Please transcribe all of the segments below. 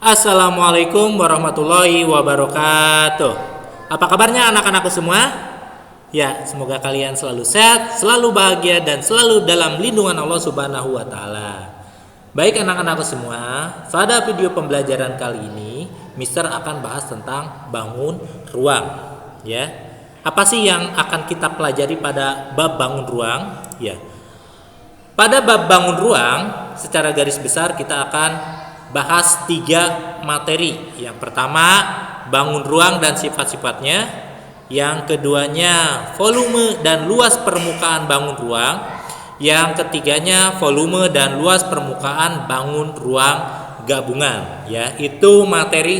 Assalamualaikum warahmatullahi wabarakatuh. Apa kabarnya anak-anakku semua? Ya, semoga kalian selalu sehat, selalu bahagia, dan selalu dalam lindungan Allah Subhanahu wa Ta'ala. Baik anak-anakku semua, pada video pembelajaran kali ini, Mister akan bahas tentang bangun ruang. Ya, apa sih yang akan kita pelajari pada bab bangun ruang? Ya, pada bab bangun ruang, secara garis besar kita akan bahas 3 materi. Yang pertama, bangun ruang dan sifat-sifatnya. Yang keduanya, volume dan luas permukaan bangun ruang. Yang ketiganya, volume dan luas permukaan bangun ruang gabungan. Ya, itu materi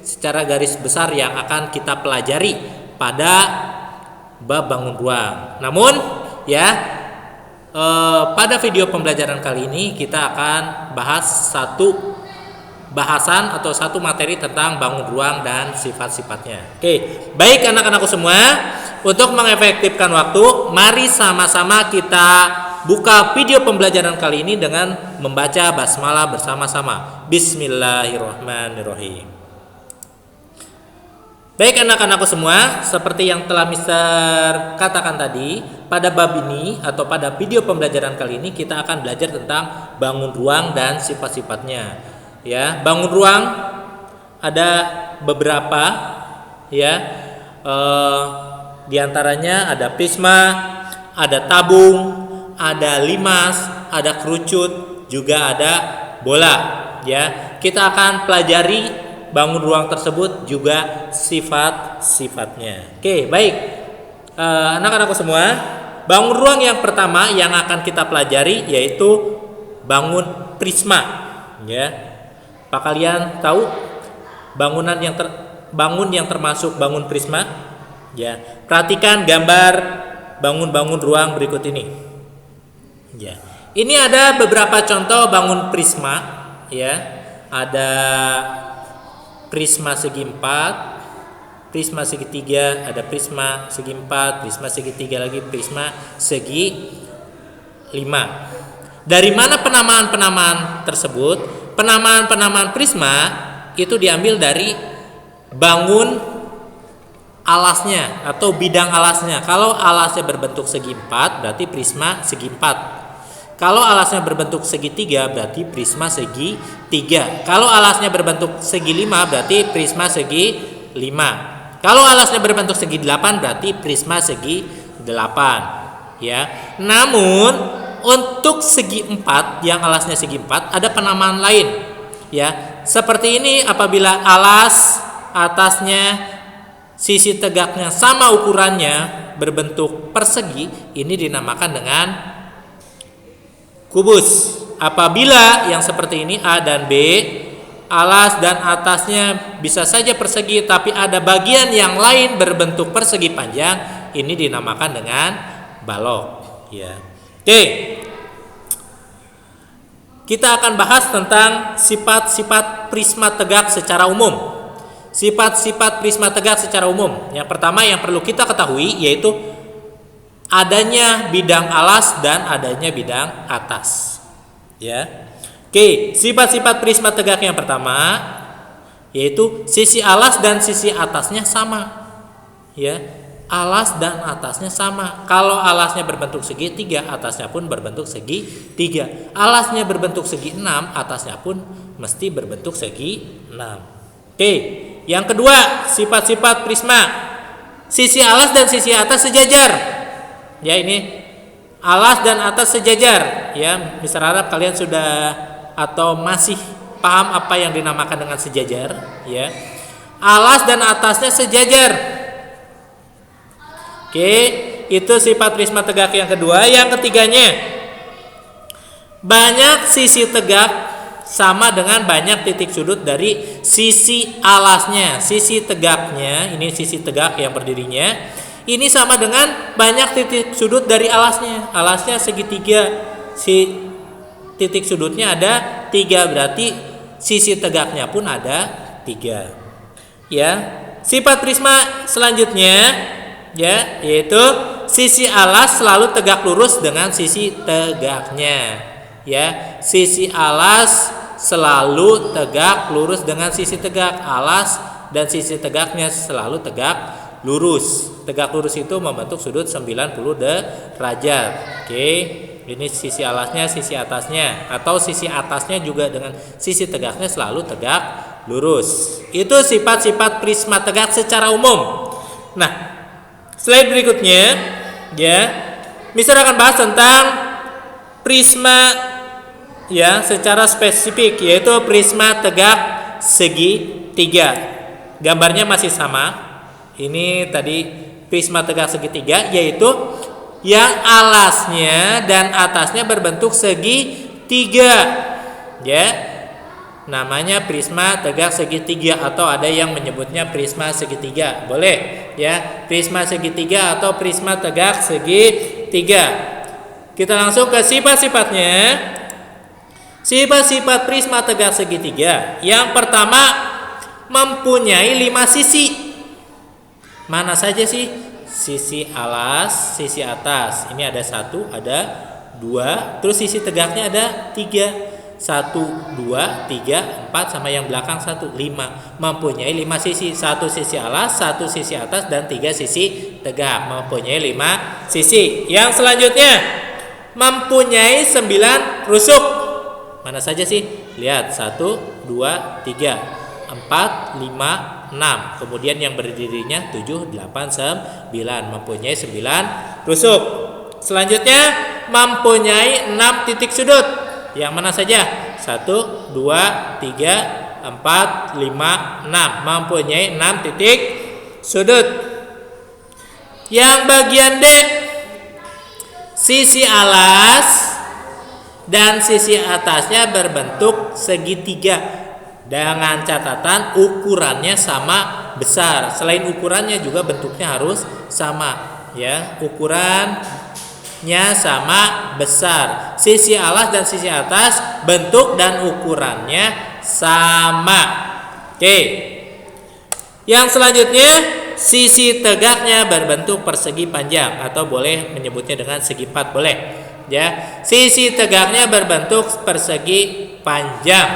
secara garis besar yang akan kita pelajari pada bab bangun ruang. Namun, pada video pembelajaran kali ini kita akan bahas satu materi tentang bangun ruang dan sifat-sifatnya. Oke, baik anak-anakku semua, untuk mengefektifkan waktu, mari sama-sama kita buka video pembelajaran kali ini dengan membaca basmalah bersama-sama. Bismillahirrahmanirrahim. Baik anak-anakku semua, seperti yang telah Mister katakan tadi, pada bab ini atau pada video pembelajaran kali ini kita akan belajar tentang bangun ruang dan sifat-sifatnya. Ya, bangun ruang ada beberapa, di antaranya ada prisma, ada tabung, ada limas, ada kerucut, juga ada bola. Ya, kita akan pelajari bangun ruang tersebut juga sifat-sifatnya. Oke, baik, anak-anakku semua, bangun ruang yang pertama yang akan kita pelajari yaitu bangun prisma. Ya. Apa kalian tahu bangun yang termasuk bangun prisma? Ya, perhatikan gambar bangun ruang berikut ini. Ya, ini ada beberapa contoh bangun prisma. Ya, ada prisma segi 4, prisma segi 3, ada prisma segi 4, prisma segi 3 lagi, prisma segi 5. Dari mana penamaan tersebut? Penamaan prisma itu diambil dari bangun alasnya atau bidang alasnya. Kalau alasnya berbentuk segi 4 berarti prisma segi 4. Kalau alasnya berbentuk segi 3 berarti prisma segi 3. Kalau alasnya berbentuk segi 5 berarti prisma segi 5. Kalau alasnya berbentuk segi 8 berarti prisma segi 8. Ya. Namun untuk segi 4 yang alasnya segi 4 ada penamaan lain. Ya, seperti ini apabila alas atasnya sisi tegaknya sama ukurannya berbentuk persegi, ini dinamakan dengan kubus. Apabila yang seperti ini A dan B, alas dan atasnya bisa saja persegi tapi ada bagian yang lain berbentuk persegi panjang, ini dinamakan dengan balok. Ya. Oke, kita akan bahas tentang sifat-sifat prisma tegak secara umum. Sifat-sifat prisma tegak secara umum. Yang pertama yang perlu kita ketahui yaitu adanya bidang alas dan adanya bidang atas. Ya. Oke, sifat-sifat prisma tegak yang pertama yaitu sisi alas dan sisi atasnya sama. Ya. Alas dan atasnya sama. Kalau alasnya berbentuk segi 3, atasnya pun berbentuk segi 3. Alasnya berbentuk segi 6, atasnya pun mesti berbentuk segi 6. Oke, yang kedua, sifat-sifat prisma. Sisi alas dan sisi atas sejajar. Ya, ini alas dan atas sejajar. Ya, Mister harap kalian sudah atau masih paham apa yang dinamakan dengan sejajar, ya. Alas dan atasnya sejajar. Oke, itu sifat prisma tegak yang kedua. Yang ketiganya, banyak sisi tegak sama dengan banyak titik sudut dari sisi alasnya. Sisi tegaknya, ini sisi tegak yang berdirinya, ini sama dengan banyak titik sudut dari alasnya. Alasnya segi 3, si titik sudutnya ada 3, berarti sisi tegaknya pun ada 3. Ya, sifat prisma selanjutnya yaitu sisi alas selalu tegak lurus dengan sisi tegaknya. Ya, sisi alas selalu tegak lurus dengan sisi tegak. Alas dan sisi tegaknya selalu tegak lurus. Tegak lurus itu membentuk sudut 90 derajat. Oke, ini sisi alasnya, sisi atasnya, atau sisi atasnya juga dengan sisi tegaknya selalu tegak lurus. Itu sifat-sifat prisma tegak secara umum. Nah, slide berikutnya ya, Mister akan bahas tentang prisma ya secara spesifik, yaitu prisma tegak segitiga. Gambarnya masih sama. Ini tadi prisma tegak segitiga, yaitu yang alasnya dan atasnya berbentuk segitiga ya. Namanya prisma tegak segitiga, atau ada yang menyebutnya prisma segitiga. Boleh ya, prisma segitiga atau prisma tegak segitiga. Kita langsung ke sifat-sifatnya. Sifat-sifat prisma tegak segitiga. Yang pertama, mempunyai 5 sisi. Mana saja sih? Sisi alas, sisi atas. Ini ada 1, ada 2. Terus sisi tegaknya ada 3. 1, 2, 3, 4, sama yang belakang 1, 5. Mempunyai 5 sisi. 1 sisi alas, 1 sisi atas, dan 3 sisi tegak. Mempunyai 5 sisi. Yang selanjutnya, mempunyai 9 rusuk. Mana saja sih? Lihat, 1, 2, 3, 4, 5, 6. Kemudian yang berdirinya 7, 8, 9. Mempunyai 9 rusuk. Selanjutnya, mempunyai 6 titik sudut. Yang mana saja? 1, 2, 3, 4, 5, 6. Mempunyai 6 titik sudut. Yang bagian D, sisi alas dan sisi atasnya berbentuk segitiga, dengan catatan ukurannya sama besar. Selain ukurannya juga bentuknya harus sama ya. Ukurannya sama besar. Sisi alas dan sisi atas bentuk dan ukurannya sama. Oke. Yang selanjutnya, sisi tegaknya berbentuk persegi panjang, atau boleh menyebutnya dengan segi 4, boleh. Ya. Sisi tegaknya berbentuk persegi panjang.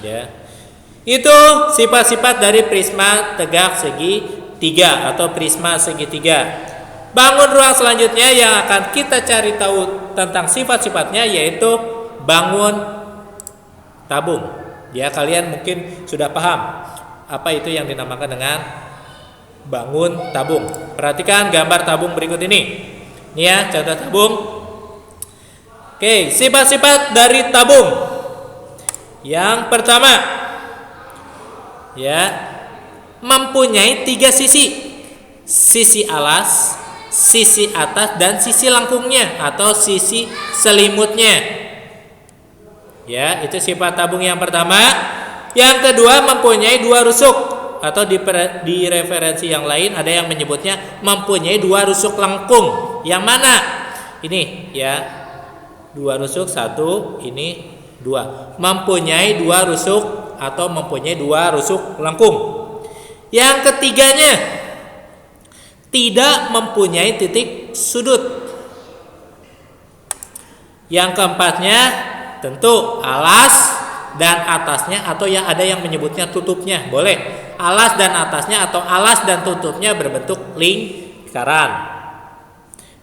Ya. Itu sifat-sifat dari prisma tegak segitiga atau prisma segitiga. Bangun ruang selanjutnya yang akan kita cari tahu tentang sifat-sifatnya, yaitu bangun tabung. Ya, kalian mungkin sudah paham apa itu yang dinamakan dengan bangun tabung. Perhatikan gambar tabung berikut ini. Ini ya, contoh tabung. Oke, sifat-sifat dari tabung. Yang pertama, ya, mempunyai 3 sisi. Sisi alas, sisi atas, dan sisi langkungnya atau sisi selimutnya. Ya, itu sifat tabung yang pertama. Yang kedua, mempunyai 2 rusuk, atau di referensi yang lain ada yang menyebutnya mempunyai 2 rusuk lengkung. Yang mana? Ini ya, 2 rusuk, 1, ini 2. Mempunyai 2 rusuk atau mempunyai 2 rusuk lengkung. Yang ketiganya, tidak mempunyai titik sudut. Yang keempatnya, tentu alas dan atasnya, atau yang ada yang menyebutnya tutupnya, boleh. Alas dan atasnya atau alas dan tutupnya berbentuk lingkaran.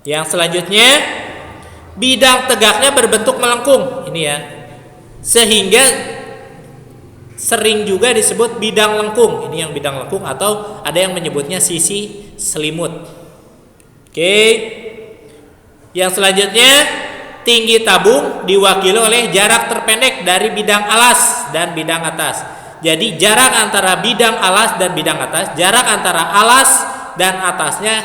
Yang selanjutnya, bidang tegaknya berbentuk melengkung. Ini ya, sehingga sering juga disebut bidang lengkung. Ini yang bidang lengkung, atau ada yang menyebutnya sisi selimut. Oke. Yang selanjutnya, tinggi tabung diwakili oleh jarak terpendek dari bidang alas dan bidang atas. Jadi jarak antara bidang alas dan bidang atas, jarak antara alas dan atasnya,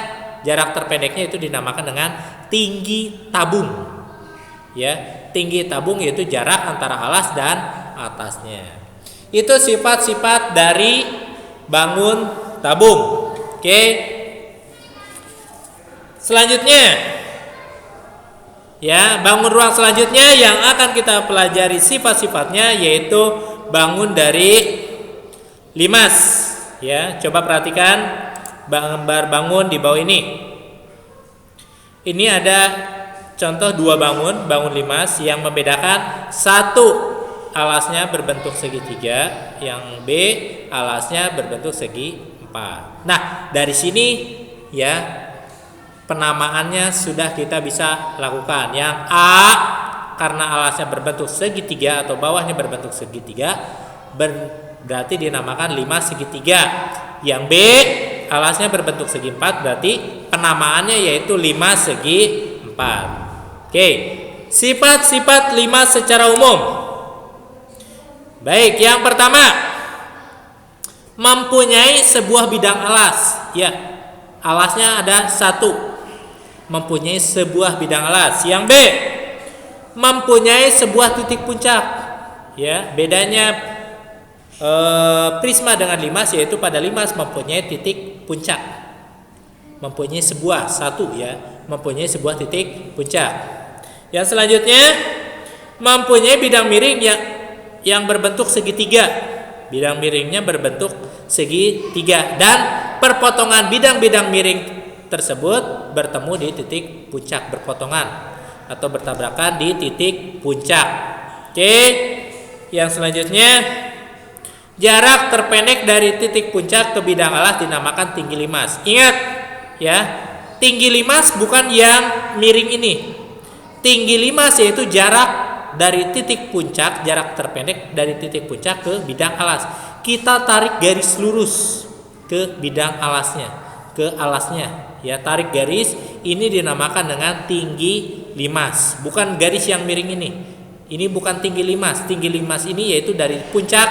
jarak terpendeknya itu dinamakan dengan tinggi tabung. Ya, tinggi tabung yaitu jarak antara alas dan atasnya. Itu sifat-sifat dari bangun tabung. Oke. Selanjutnya, ya, bangun ruang selanjutnya yang akan kita pelajari sifat-sifatnya, yaitu bangun dari limas. Ya, coba perhatikan gambar bangun di bawah ini. Ini ada contoh 2 bangun limas yang membedakan. 1 alasnya berbentuk segitiga, yang B alasnya berbentuk segi 4. Nah, dari sini ya penamaannya sudah kita bisa lakukan. Yang A karena alasnya berbentuk segitiga atau bawahnya berbentuk segitiga, berarti dinamakan 5 segitiga. Yang B alasnya berbentuk segi 4, berarti penamaannya yaitu 5 segi 4. Oke, sifat-sifat 5 secara umum. Baik, yang pertama, mempunyai sebuah bidang alas. Ya, alasnya ada 1. Mempunyai sebuah bidang alas. Yang B, mempunyai sebuah titik puncak. Ya, bedanya prisma dengan limas yaitu pada limas mempunyai titik puncak. Mempunyai sebuah mempunyai sebuah titik puncak. Yang selanjutnya, mempunyai bidang miring yang berbentuk segitiga. Bidang miringnya berbentuk segitiga dan perpotongan bidang-bidang miring tersebut bertemu di titik puncak, berpotongan atau bertabrakan di titik puncak. Oke. Yang selanjutnya, jarak terpendek dari titik puncak ke bidang alas dinamakan tinggi limas. Ingat ya, tinggi limas bukan yang miring ini. Tinggi limas yaitu jarak dari titik puncak, jarak terpendek dari titik puncak ke bidang alas. Kita tarik garis lurus ke bidang alasnya, ke alasnya. Ya, tarik garis ini dinamakan dengan tinggi limas, bukan garis yang miring ini. Ini bukan tinggi limas. Tinggi limas ini yaitu dari puncak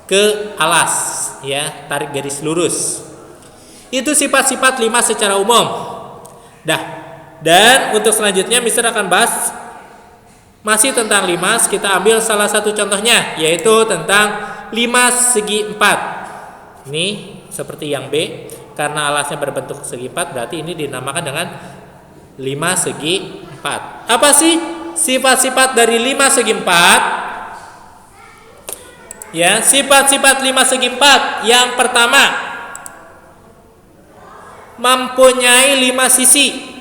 ke alas, ya, tarik garis lurus. Itu sifat-sifat 5 secara umum. Dan untuk selanjutnya Mister akan bahas masih tentang limas. Kita ambil salah satu contohnya, yaitu tentang limas segi 4. Ini seperti yang B, karena alasnya berbentuk segi 4, berarti ini dinamakan dengan 5 segi 4. Apa sih sifat-sifat dari 5 segi 4? Ya, sifat-sifat 5 segi 4. Yang pertama, mempunyai 5 sisi.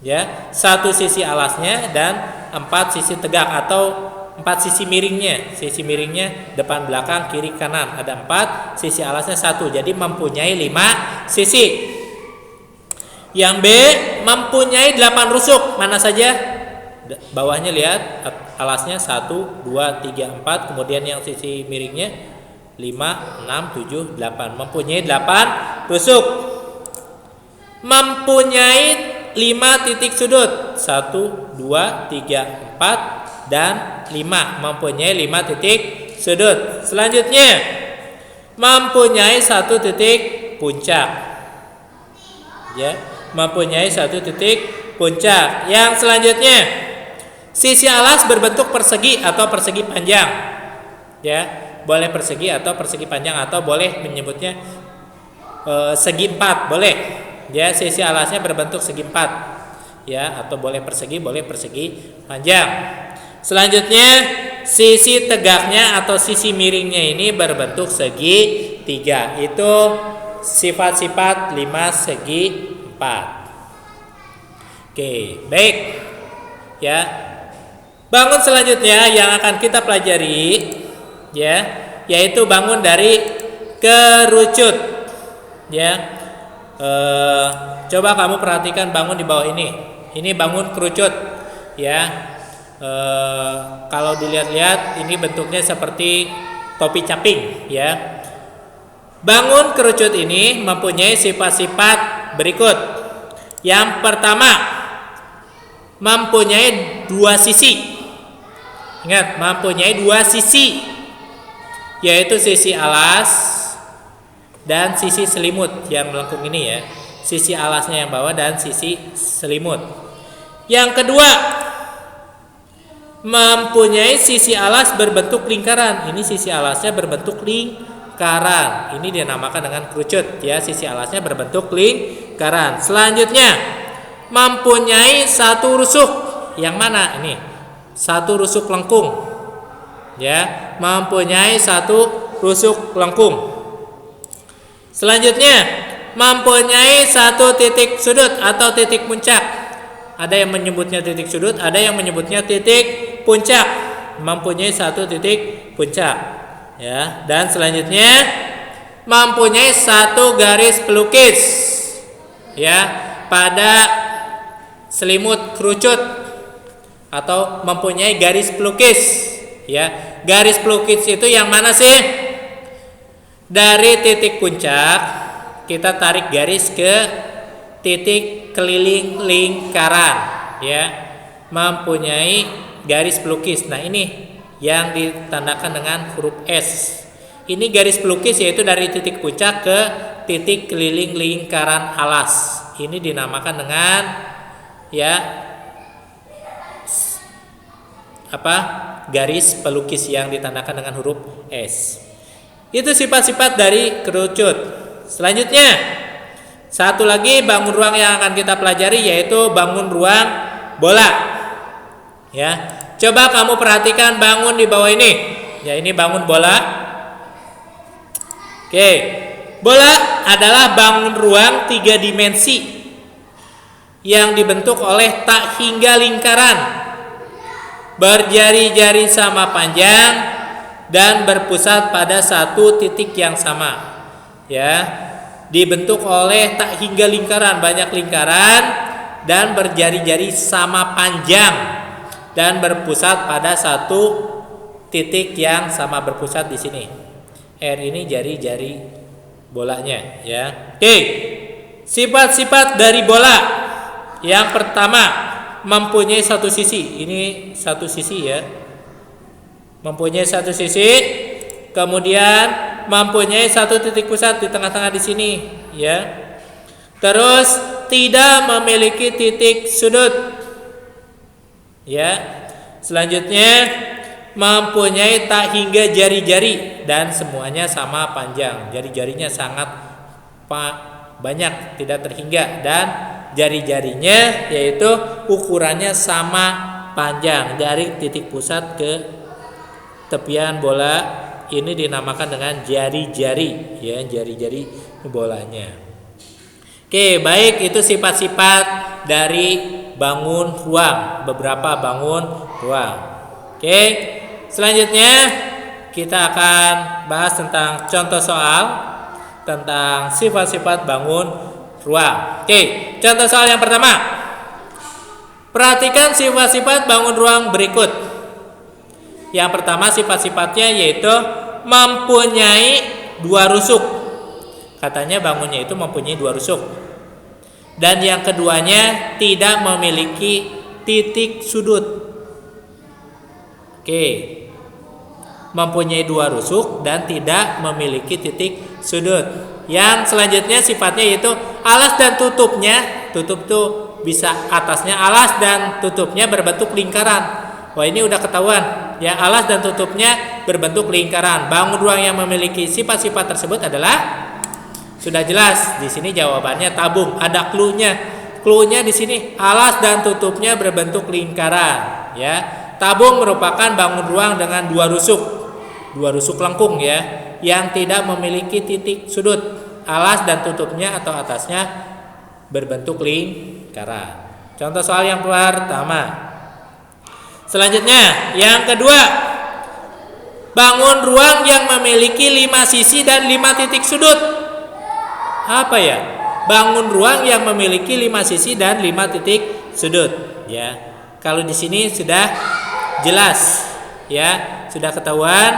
Ya, 1 sisi alasnya dan 4 sisi tegak atau 4 sisi miringnya. Sisi miringnya depan, belakang, kiri, kanan. Ada 4, sisi alasnya 1. Jadi mempunyai 5 sisi. Yang B, mempunyai 8 rusuk. Mana saja? Bawahnya lihat, alasnya 1, 2, 3, 4. Kemudian yang sisi miringnya 5, 6, 7, 8. Mempunyai 8 rusuk. Mempunyai 5 titik sudut. 1, 2, 3, 4 dan 5. Mempunyai 5 titik sudut. Selanjutnya, mempunyai 1 titik puncak. Ya, mempunyai 1 titik puncak. Yang selanjutnya, sisi alas berbentuk persegi atau persegi panjang. Ya, boleh persegi atau persegi panjang atau boleh menyebutnya segi 4, boleh. Ya, sisi alasnya berbentuk segi 4. Ya, atau boleh persegi panjang. Selanjutnya, sisi tegaknya atau sisi miringnya ini berbentuk segi 3. Itu sifat-sifat 5 segi 4. Oke, baik. Ya. Bangun selanjutnya yang akan kita pelajari, ya, yaitu bangun dari kerucut. Ya. Coba kamu perhatikan bangun di bawah ini. Ini bangun kerucut, ya. Kalau dilihat-lihat ini bentuknya seperti topi caping, ya. Bangun kerucut ini mempunyai sifat-sifat berikut. Yang pertama, mempunyai 2 sisi. Ingat, mempunyai 2 sisi, yaitu sisi alas dan sisi selimut yang melengkung ini, ya. Sisi alasnya yang bawah dan sisi selimut. Yang kedua, mempunyai sisi alas berbentuk lingkaran. Ini sisi alasnya berbentuk lingkaran. Ini dinamakan dengan kerucut, ya. Sisi alasnya berbentuk lingkaran. Selanjutnya, mempunyai 1 rusuk. Yang mana ini? 1 rusuk lengkung. Ya, mempunyai 1 rusuk lengkung. Selanjutnya, mempunyai 1 titik sudut atau titik puncak. Ada yang menyebutnya titik sudut, ada yang menyebutnya titik puncak. mempunyai satu titik puncak, ya. Dan selanjutnya mempunyai satu garis pelukis, ya, pada selimut kerucut atau mempunyai garis pelukis, ya. Garis pelukis itu yang mana sih? Dari titik puncak kita tarik garis ke titik keliling lingkaran, ya, mempunyai garis pelukis. Nah, ini yang ditandakan dengan huruf S. Ini garis pelukis yaitu dari titik puncak ke titik keliling lingkaran alas. Ini dinamakan dengan, ya, garis pelukis yang ditandakan dengan huruf S. Itu sifat-sifat dari kerucut. Selanjutnya, satu lagi bangun ruang yang akan kita pelajari yaitu bangun ruang bola. Ya, coba kamu perhatikan bangun di bawah ini. Ya, ini bangun bola. Oke, bola adalah bangun ruang 3 dimensi yang dibentuk oleh tak hingga lingkaran, berjari-jari sama panjang dan berpusat pada satu titik yang sama. Ya, dibentuk oleh tak hingga lingkaran, banyak lingkaran, dan berjari-jari sama panjang dan berpusat pada satu titik yang sama, berpusat di sini. R ini jari-jari bolanya, ya. Oke. Sifat-sifat dari bola. Yang pertama, mempunyai satu sisi. Ini satu sisi, ya. Mempunyai satu sisi, kemudian mempunyai satu titik pusat di tengah-tengah di sini, ya. Terus tidak memiliki titik sudut, ya. Selanjutnya mempunyai tak hingga jari-jari dan semuanya sama panjang. Jari-jarinya sangat banyak, tidak terhingga, dan jari-jarinya yaitu ukurannya sama panjang dari titik pusat ke tepian bola. Ini dinamakan dengan jari-jari, ya, jari-jari bolanya. Oke, baik, itu sifat-sifat dari bangun ruang, beberapa bangun ruang. Oke, selanjutnya kita akan bahas tentang contoh soal tentang sifat-sifat bangun ruang. Oke, contoh soal yang pertama. Perhatikan sifat-sifat bangun ruang berikut. Yang pertama sifat-sifatnya yaitu mempunyai 2 rusuk. Katanya bangunnya itu mempunyai 2 rusuk. Dan yang keduanya tidak memiliki titik sudut. Oke. Mempunyai 2 rusuk dan tidak memiliki titik sudut. Yang selanjutnya sifatnya yaitu alas dan tutupnya. Tutup tuh bisa atasnya alas dan tutupnya berbentuk lingkaran. Wah, ini udah ketahuan. Ya, alas dan tutupnya berbentuk lingkaran. Bangun ruang yang memiliki sifat-sifat tersebut adalah, sudah jelas. Di sini jawabannya tabung. Ada clue-nya. Clue-nya di sini alas dan tutupnya berbentuk lingkaran. Ya, tabung merupakan bangun ruang dengan 2 rusuk. 2 rusuk lengkung, ya, yang tidak memiliki titik sudut. Alas dan tutupnya atau atasnya berbentuk lingkaran. Contoh soal yang pertama. Selanjutnya, yang kedua, bangun ruang yang memiliki 5 sisi dan 5 titik sudut. Apa ya? Bangun ruang yang memiliki 5 sisi dan 5 titik sudut, ya. Kalau di sini sudah jelas, ya, sudah ketahuan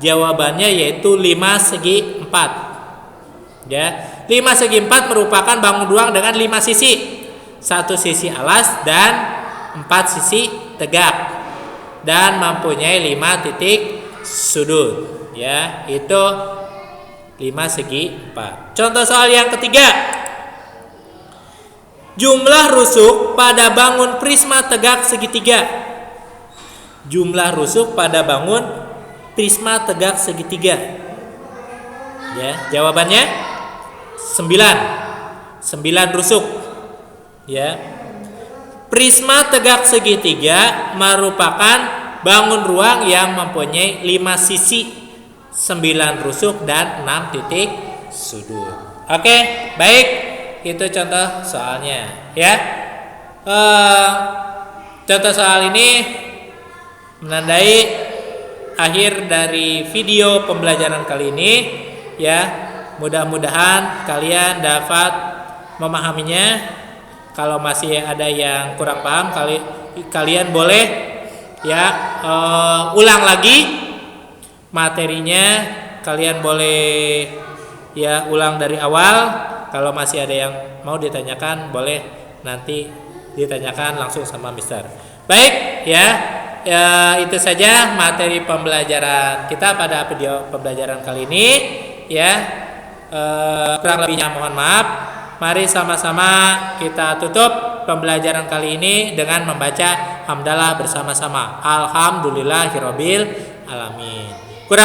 jawabannya yaitu 5 segi 4. Ya, 5 segi 4 merupakan bangun ruang dengan 5 sisi. 1 sisi alas dan 4 sisi tegak dan mempunyai 5 titik sudut, ya, itu 5 segi 4. Contoh soal yang ketiga. Jumlah rusuk pada bangun prisma tegak segitiga. Jumlah rusuk pada bangun prisma tegak segitiga. Ya, jawabannya 9 rusuk. Ya. Prisma tegak segitiga merupakan bangun ruang yang mempunyai 5 sisi, 9 rusuk dan 6 titik sudut. Oke, baik, itu contoh soalnya, ya. Contoh soal ini menandai akhir dari video pembelajaran kali ini ya. Mudah-mudahan kalian dapat memahaminya. Kalau masih ada yang kurang paham, kalian boleh ya ulang lagi materinya. Kalian boleh ya ulang dari awal. Kalau masih ada yang mau ditanyakan, boleh nanti ditanyakan langsung sama Mister. Baik ya, itu saja materi pembelajaran kita pada video pembelajaran kali ini ya. Kurang lebihnya mohon maaf. Mari sama-sama kita tutup pembelajaran kali ini dengan membaca hamdalah bersama-sama. Alhamdulillahirabbil alamin.